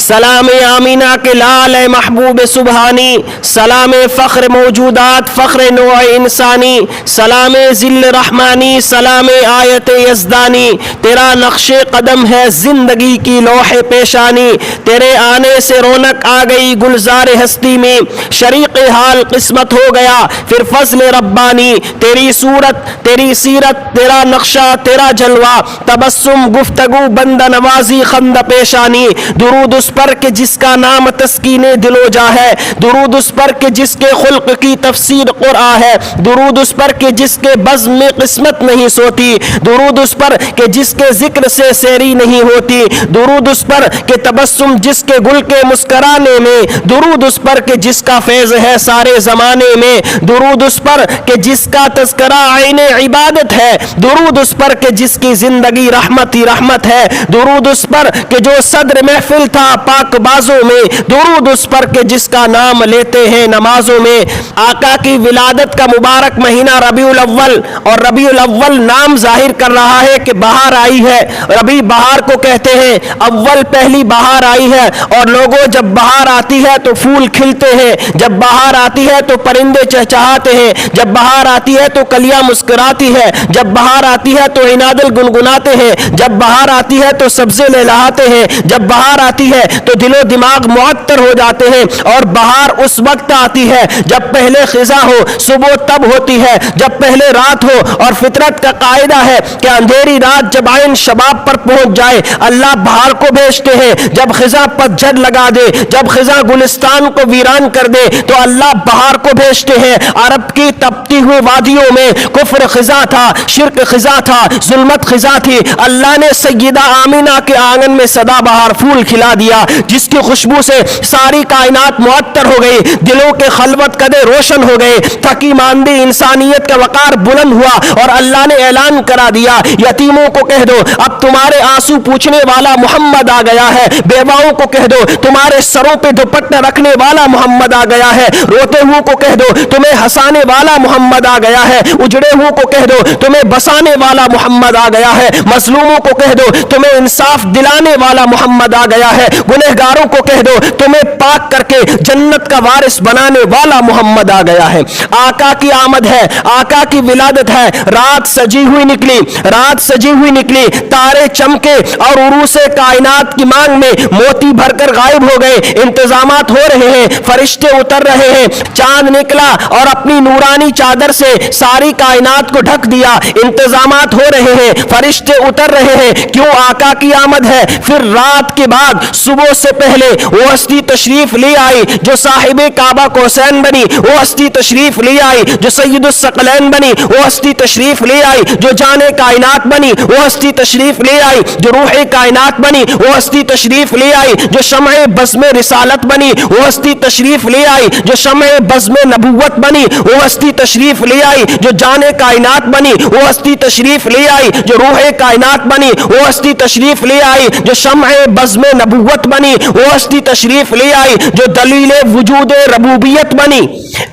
سلام آمینہ کے لال اے محبوب سبحانی، سلام فخر موجودات فخر نوع انسانی، سلام ذل رحمانی، سلام آیت یزدانی، تیرا نقش قدم ہے زندگی کی لوح پیشانی، تیرے آنے سے رونق آ گئی گلزار ہستی میں، شریک حال قسمت ہو گیا پھر فضل ربانی، تیری صورت تیری سیرت تیرا نقشہ تیرا جلوہ، تبسم گفتگو بندہ نوازی خند پیشانی، درود اس پر کہ جس کا نام تسکین دل و جا ہے، درود اس پر کہ جس کے خلق کی تفسیر قرآن ہے، درود اس پر کہ جس کے بزم میں قسمت نہیں سوتی، درود اس پر کہ جس کے ذکر سے سیری نہیں ہوتی، درود اس پر کہ تبسم جس کے گل کے مسکرانے میں، درود اس پر کہ جس کا فیض ہے سارے زمانے میں، درود اس پر کہ جس کا تذکرہ عین عبادت ہے، درود اس پر کہ جس کی زندگی رحمت ہی رحمت ہے، درود اس پر کہ جو صدر محفل تھا پاک بازوں میں، درود اس پر کہ جس کا نام لیتے ہیں نمازوں میں۔ آقا کی ولادت کا مبارک مہینہ ربیع الاول، اور ربیع الاول نام ظاہر کر رہا ہے کہ بہار آئی ہے، ربیع بہار کو کہتے ہیں، اول پہلی بہار آئی ہے، اور لوگوں جب بہار آتی ہے تو پھول کھلتے ہیں، جب بہار آتی ہے تو پرندے چہچہاتے ہیں، جب بہار آتی ہے تو کلیاں مسکراتی ہے، جب بہار آتی ہے تو عنادل گنگناتے ہیں، جب بہار آتی ہے تو سبزے لہلاتے ہیں، جب بہار آتی ہے تو دل و دماغ معطر ہو جاتے ہیں، اور بہار اس وقت آتی ہے جب پہلے خزاں ہو، صبح تب ہوتی ہے جب پہلے رات ہو، اور فطرت کا قاعدہ ہے کہ اندھیری رات جب عین شباب پر پہنچ جائے اللہ بہار کو بھیجتے ہیں، جب خزاں پتجھڑ لگا دے، جب خزاں گلستان کو ویران کر دے تو اللہ بہار کو بھیجتے ہیں۔ عرب کی تپتی ہوئی وادیوں میں کفر خزاں تھا، شرک خزاں تھا، ظلمت خزاں تھی، اللہ نے سیدہ آمینہ کے آنگن میں سدا بہار پھول کھلا دیا، جس کی خوشبو سے ساری کائنات معطر ہو گئی، دلوں کے خلوت کدے روشن ہو گئے، تھکی ماندی انسانیت کا وقار بلند ہوا، اور اللہ نے اعلان کرا دیا یتیموں کو کہہ دو اب تمہارے آنسو پوچھنے والا محمد آ گیا ہے، بیواؤں کو کہہ دو تمہارے سروں پہ دوپٹہ رکھنے والا محمد آ گیا ہے، روتے ہوئے کو کہہ دو تمہیں ہنسانے والا محمد آ گیا ہے، اجڑے ہوئے کو کہہ دو تمہیں بسانے والا محمد آ گیا ہے، مظلوموں کو کہہ دو تمہیں انصاف دلانے والا محمد آ گیا ہے، گنہگاروں کو کہہ دو تمہیں پاک کر کے جنت کا وارث بنانے والا محمد آ گیا ہے۔ آقا کی آمد ہے، آقا کی ولادت ہے، رات سجی ہوئی نکلی، رات سجی ہوئی نکلی، تارے چمکے اور عروس کائنات کی مانگ میں موتی بھر کر غائب ہو گئے، انتظامات ہو رہے ہیں، فرشتے اتر رہے ہیں، چاند نکلا اور اپنی نورانی چادر سے ساری کائنات کو ڈھک دیا، انتظامات ہو رہے ہیں، فرشتے اتر رہے ہیں، کیوں آقا کی آمد ہے۔ پھر رات کے بعد صبح سے پہلے وہ ہستی تشریف لے آئی جو صاحب کعبہ کوثین بنی، وہ ہستی تشریف لے آئی جو سید الثقلین بنی، وہ ہستی تشریف لے آئی جو جان کائنات بنی، وہ ہستی تشریف لے آئی جو روح کائنات بنی، وہ ہستی تشریف لے آئی جو شمع بزم رسالت بنی، وہ ہستی تشریف لے آئی جو شمع بزم نبوت بنی، وہ ہستی تشریف لے آئی جو جان کائنات بنی، وہ ہستی تشریف لے آئی جو روح کائنات بنی، وہ ہستی تشریف لے آئی جو شمع بزم نبوت بنی، وہ ہستی تشریف لے آئی جو دلیل وجود ربوبیت بنی۔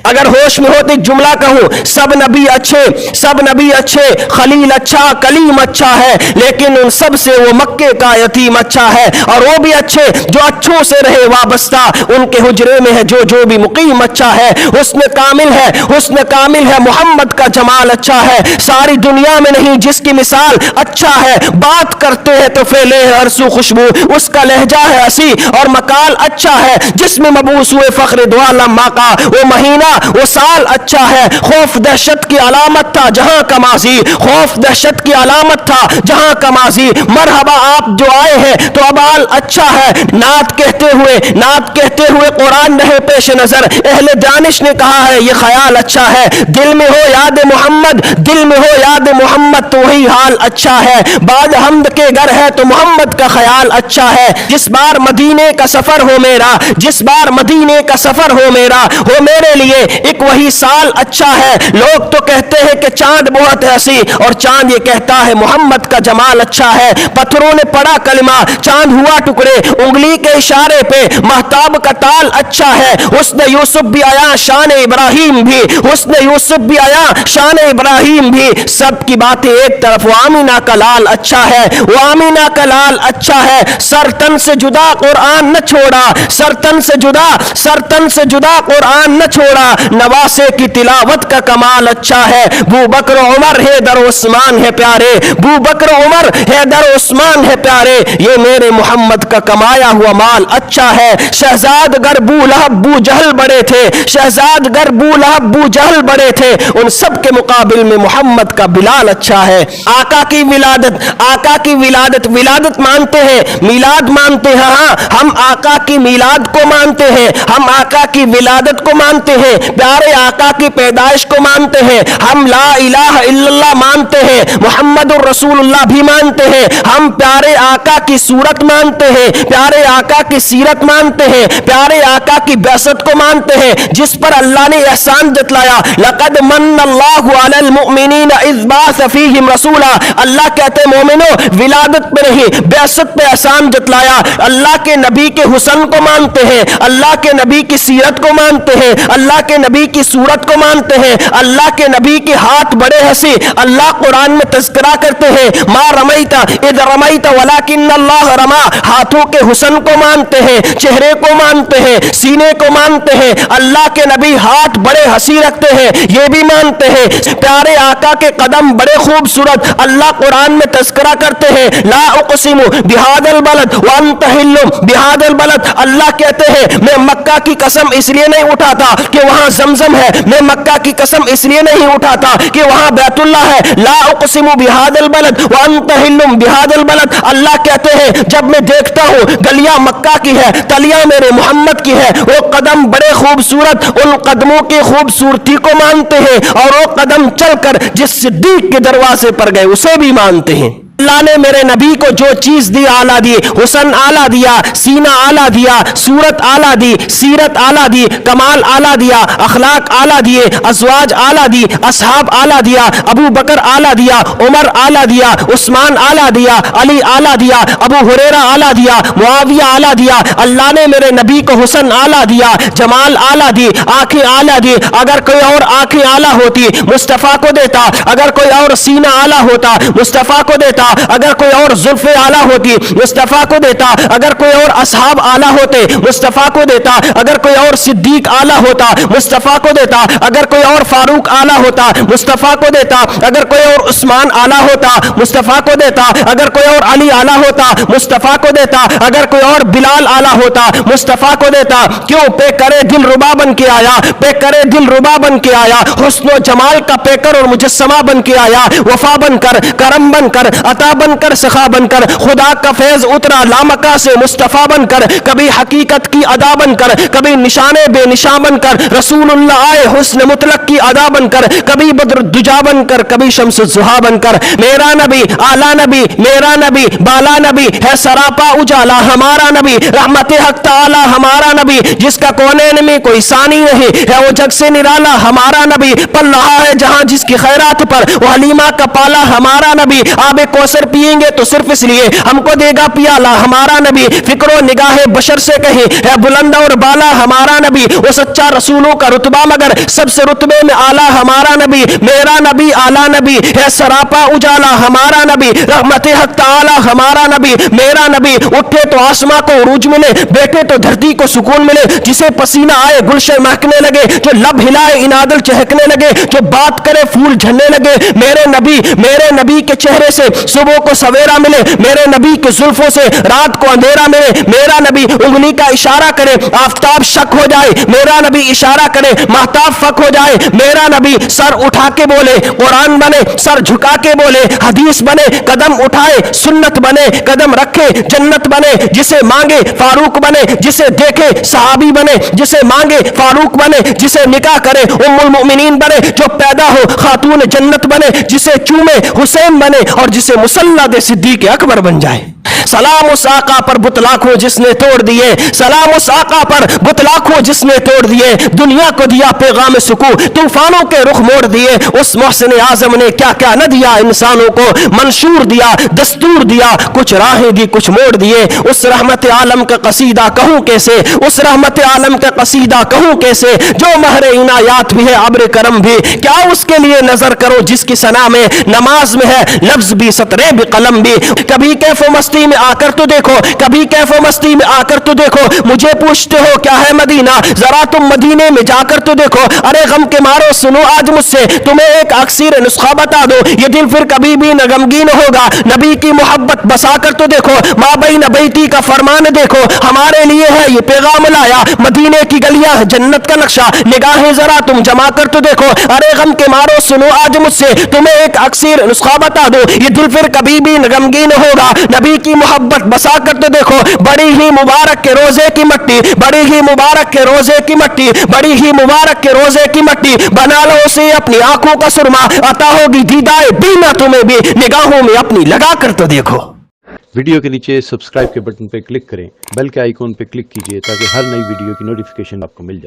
اگر ہوش میں ہوتے جملہ کہوں، سب نبی اچھے، سب نبی اچھے، خلیل اچھا، کلیم اچھا ہے، لیکن ان سب سے وہ مکے کا یتیم اچھا ہے، اور وہ بھی اچھے جو اچھوں سے رہے وابستہ، ان کے حجرے میں ہے جو بھی مقیم اچھا ہے، حسن کامل ہے، حسن کامل ہے، محمد کا جمال اچھا ہے، ساری دنیا میں نہیں جس کی مثال اچھا ہے، بات کرتے ہیں تو پھیلے ارسو خوشبو، اس کا لہجہ ہے ہنسی اور مقال اچھا ہے، جس میں مبعوث ہوئے فخر دو عالم آقا، وہ مہینہ وہ سال اچھا ہے، خوف دہشت کی علامت تھا جہاں کا ماضی، خوف دہشت کی علامت تھا جہاں کا ماضی، مرحبا آپ جو آئے ہیں تو ابال اچھا ہے، نعت کہتے ہوئے قرآن رہے پیش نظر، اہل دانش نے کہا ہے یہ خیال اچھا ہے، دل میں ہو یاد محمد، دل میں ہو یاد محمد تو وہی حال اچھا ہے، بعد حمد کے گھر ہے تو محمد کا خیال اچھا ہے، جس بار مدینے کا سفر ہو میرا، جس بار مدینے کا سفر ہو میرا، ہو میرے لیے ایک وہی سال اچھا ہے، لوگ تو کہتے ہیں کہ چاند بہت ہے ہنسی، اور چاند یہ کہتا ہے محمد کا جمال اچھا ہے، پتھروں نے پڑھا کلمہ چاند ہوا ٹکڑے، انگلی کے اشارے پہ مہتاب کا تال اچھا ہے، حسن یوسف بھی آیا شان ابراہیم بھی، حسن یوسف بھی آیا شان ابراہیم بھی، سب کی باتیں ایک طرف، وہ آمینہ کا لال اچھا ہے، وہ آمینہ کا لال اچھا ہے، سر تن سے جدا قرآن نہ چھوڑا، سرتن سے جدا قرآن نہ چھوڑا، نواسے کی تلاوت کا کمال اچھا ہے، ابو بکر عمر حیدر عثمان ہے پیارے، ابو بکر عمر حیدر عثمان ہے پیارے، یہ میرے محمد کا کمایا ہوا مال اچھا ہے۔ شہزاد گر بو لہب بو جہل بڑے تھے، شہزاد گر بو لہب بو جہل بڑے تھے، ان سب کے مقابل میں محمد کا بلال اچھا ہے۔ آقا کی ولادت مانتے ہیں، میلاد مانتے ہیں، ہاں ہم آقا کی میلاد کو مانتے ہیں، ہم آقا کی ولادت کو مانتے ہیں، پیارے آقا کی پیدائش کو مانتے ہیں، ہم لا الہ الا اللہ مانتے ہیں، محمد الرسول اللہ بھی مانتے ہیں، ہم پیارے آقا کی صورت مانتے ہیں، پیارے آقا کی سیرت مانتے ہیں، پیارے آقا کی بعثت کو مانتے ہیں جس پر اللہ نے احسان جتلایا، لقد من اللہ علی المؤمنین اذ بعث فیہم رسولا، اللہ کہتے ہیں مومنو ولادت پہ نہیں بعثت پہ احسان جتلایا۔ اللہ کے نبی کے حسن کو مانتے ہیں، اللہ کے نبی کی سیرت کو مانتے ہیں، اللہ کے نبی کی صورت کو مانتے ہیں، اللہ کے نبی کے ہاتھ بڑے ہنسی، اللہ قرآن میں تذکرہ کرتے ہیں ما رمیت اذ رمیت ولکن اللہ رما، ہاتھوں کے حسن کو مانتے ہیں، چہرے کو مانتے ہیں، سینے کو مانتے ہیں، اللہ کے نبی ہاتھ بڑے ہنسی رکھتے ہیں یہ بھی مانتے ہیں، پیارے آقا کے قدم بڑے خوبصورت، اللہ قرآن میں تذکرہ کرتے ہیں لا اقسم بہذا البلد وانت حل بہذا البلد، اللہ کہتے ہیں میں مکہ کی قسم اس لیے نہیں اٹھاتا کہ وہاں زمزم ہے، میں مکہ کی قسم اس لیے نہیں اٹھاتا کہ وہاں بیت اللہ ہے، لا اقسم بہذا البلد وانت حل بہذا البلد، اللہ کہتے ہیں جب میں دیکھتا ہوں گلیاں مکہ کی ہے، تلیاں میرے محمد کی ہے، وہ قدم بڑے خوبصورت، ان قدموں کی خوبصورتی کو مانتے ہیں، اور وہ قدم چل کر جس صدیق کے دروازے پر گئے اسے بھی مانتے ہیں۔ اللہ نے میرے نبی کو جو چیز دی اعلیٰ دی، حسن اعلیٰ دیا، سینہ اعلیٰ دیا، صورت اعلیٰ دی، سیرت اعلیٰ دی، کمال اعلیٰ دیا، اخلاق اعلیٰ دیے، ازواج اعلیٰ دی، اصحاب اعلیٰ دیا، ابو بکر اعلیٰ دیا، عمر اعلیٰ دیا، عثمان اعلیٰ دیا، علی اعلیٰ دیا، ابو ہریرہ اعلیٰ دیا، معاویہ اعلیٰ دیا، اللہ نے میرے نبی کو حسن اعلیٰ دیا، جمال اعلیٰ دی، آنکھیں اعلیٰ دی، اگر کوئی اور آنکھیں اعلیٰ ہوتی مصطفیٰ کو دیتا، اگر کوئی اور سینہ اعلیٰ ہوتا مصطفیٰ کو دیتا، اگر کوئی اور زلفیں اعلیٰ ہوتی مصطفیٰ کو دیتا، اگر کوئی اور اصحاب اعلیٰ ہوتے مصطفیٰ کو دیتا، اگر کوئی اور صدیق اعلیٰ ہوتا مصطفیٰ کو دیتا، اگر کوئی اور فاروق اعلیٰ ہوتا مصطفیٰ کو دیتا، اگر کوئی اور عثمان اعلیٰ ہوتا مصطفیٰ کو دیتا، اگر کوئی اور علی اعلیٰ ہوتا مصطفیٰ کو دیتا، اگر کوئی اور بلال اعلیٰ ہوتا مصطفیٰ کو دیتا۔ کیوں؟ پے کرے دل ربا بن کے آیا، پے کرے دل ربا بن کے آیا، حسن و جمال کا پیکر اور مجسمہ بن کے آیا، وفا بن کر، کرم بن کر، عطا بن کر، سخا بن کر، خدا کا فیض اترا لامکا سے مصطفیٰ بن کر، کبھی حقیقت کی ادا بن کر، کبھی نشانے بے نشان بن کر، رسول اللہ آئے حسن مطلق کی ادا بن کر، کبھی بدر الدجا بن کر، کبھی شمس الضحیٰ بن کر۔ میرا نبی اعلیٰ نبی، میرا نبی بالا نبی ہے، سراپا اجالا ہمارا نبی، رحمت حق تعالی ہمارا نبی، جس کا کونین میں کوئی ثانی نہیں ہے، وہ جگ سے نرالا ہمارا نبی، پل رہا ہے جہاں جس کی خیرات پر، وہ حلیمہ کا پالا ہمارا نبی، آب کوثر پیئیں گے تو صرف اس لیے ہم کو دے گا پیالہ ہمارا نبی، فکر و نگاہ بشر سے کہیں ہے بلند اور بالا ہمارا نبی، وہ سچا رسولوں کا رتبہ مگر سب سے رتبے میں اعلیٰ ہمارا نبی، میرا نبی اعلیٰ نبی ہے، سراپا اجالا ہمارا نبی، رحمت حق تعالی ہمارا نبی، میرا نبی اٹھے تو آسماں کو عروج ملے، بیٹھے تو دھرتی کو سکون ملے، جسے پسینہ آئے گلشن مہکنے لگے، جو لب ہلائے انادل چہکنے لگے، جو بات کرے پھول جھڑنے لگے، میرے نبی کے چہرے سے صبح کو سویرا ملے، میرے نبی کے زلفوں سے رات کو اندھیرا ملے، میرا نبی انگلی کا اشارہ کرے آفتاب شک ہو جائے، میرا نبی اشارہ کرے مہتاب فک ہو جائے، میرا نبی سر اٹھا کے بولے قرآن بنے، سر جھکا کے بولے حدیث بنے، قدم اٹھائے سنت بنے، قدم رکھے جنت بنے، جسے مانگے فاروق بنے، جسے دیکھے صحابی بنے، جسے مانگے فاروق بنے، جسے نکاح کرے ام المؤمنین بنے، جو پیدا ہو خاتون جنت بنے، جسے چومے حسین بنے، اور جسے مسلح دے صدیق اکبر بن جائے۔ سلام اس آقا پر بتلاکھوں جس نے توڑ دیے، سلام اس آقا پر بتلاکھوں جس نے توڑ دیے، دنیا کو دیا پیغام سکون، طوفانوں کے رخ موڑ دیے، اس محسن اعظم نے کیا کیا نہ دیا انسانوں کو، منشور دیا، دستور دیا، کچھ راہیں دی کچھ موڑ دیے، اس رحمت عالم کا قصیدہ کہوں کیسے، اس رحمت عالم کا قصیدہ کہوں کیسے، جو مہر عنایات بھی ہے ابر کرم بھی، کیا اس کے لیے نظر کرو جس کی ثنا میں نماز میں ہے لفظ بھی ست فکرے بقلم بھی. کبھی کیف و مستی میں آ کر تو دیکھو, کبھی کیف و مستی میں آ کر تو دیکھو, مجھے پوچھتے ہو کیا ہے مدینہ, ذرا تم مدینے میں جا کر تو دیکھو. ارے غم کے مارو سنو آج مجھ سے, تمہیں ایک اکسیر نسخہ بتا دو, یہ دل پھر کبھی بھی نہ غمگین ہوگا. نبی کی محبت بسا کر تو دیکھو, ماں بین بیتی کا فرمان دیکھو, ہمارے لیے ہے یہ پیغام لایا, مدینے کی گلیاں ہے جنت کا نقشہ, نگاہیں ذرا تم جما کر تو دیکھو. ارے غم کے مارو سنو آج مجھ سے, تمہیں ایک اکسیر نسخہ بتا دو, یہ دل پھر کبھی بھی نہ غمگین ہوگا. نبی کی محبت بسا کر تو دیکھو, بڑی ہی مبارک کے روزے کی مٹی, بڑی ہی مبارک کے روزے کی مٹی, بڑی ہی مبارک کے روزے کی مٹی, بنا لو اسے اپنی آنکھوں کا سرما, عطا ہوگی دیدائے بینا تمہیں بھی, نگاہوں میں اپنی لگا کر تو دیکھو. ویڈیو کے نیچے سبسکرائب کے بٹن پہ کلک کریں, بیل کے آئیکن پہ کلک کیجئے تاکہ ہر نئی ویڈیو کی نوٹیفیکیشن آپ کو مل جائے.